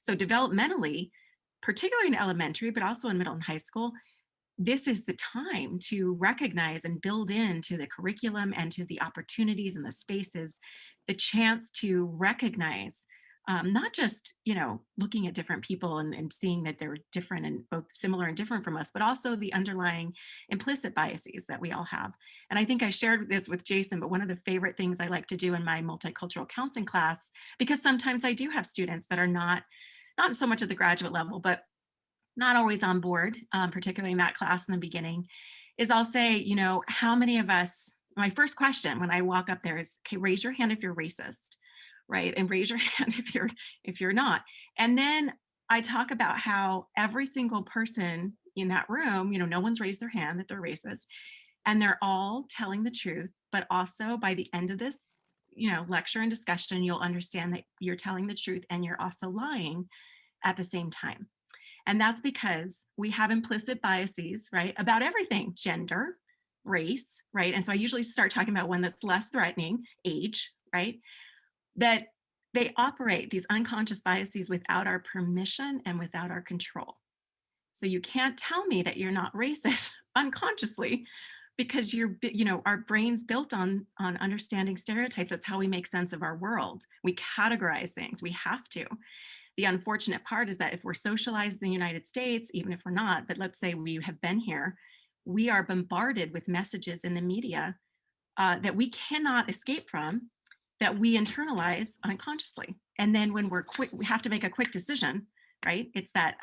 So developmentally, particularly in elementary, but also in middle and high school, this is the time to recognize and build into the curriculum and to the opportunities and the spaces the chance to recognize, not just looking at different people and seeing that they're different and both similar and different from us, but also the underlying implicit biases that we all have. And I think I shared this with Jason, but one of the favorite things I like to do in my multicultural counseling class, because sometimes I do have students that are not so much at the graduate level, but not always on board, particularly in that class in the beginning, is I'll say, how many of us, my first question when I walk up there is, okay, raise your hand if you're racist, right? And raise your hand if you're not. And then I talk about how every single person in that room, no one's raised their hand that they're racist, and they're all telling the truth. But also by the end of this, lecture and discussion, you'll understand that you're telling the truth and you're also lying at the same time. And that's because we have implicit biases, right, about everything: gender, race, right? And so I usually start talking about one that's less threatening: age, right? That they operate these unconscious biases without our permission and without our control. So you can't tell me that you're not racist unconsciously, because our brain's built on understanding stereotypes. That's how we make sense of our world. We categorize things. We have to. The unfortunate part is that if we're socialized in the United States, even if we're not, but let's say we have been here, we are bombarded with messages in the media that we cannot escape from, that we internalize unconsciously. And then when we have to make a quick decision, right? It's that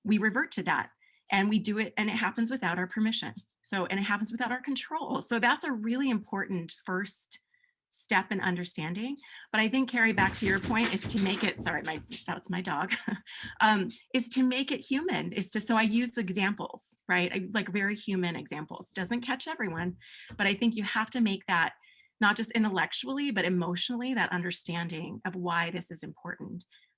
we revert to that, and we do it, and it happens without our permission. And it happens without our control. So that's a really important first step in understanding. But I think, Carrie, back to your point, is to make it, sorry, that's my dog, is to make it human, so I use examples, right? Like very human examples. Doesn't catch everyone, but I think you have to make that not just intellectually, but emotionally, that understanding of why this is important.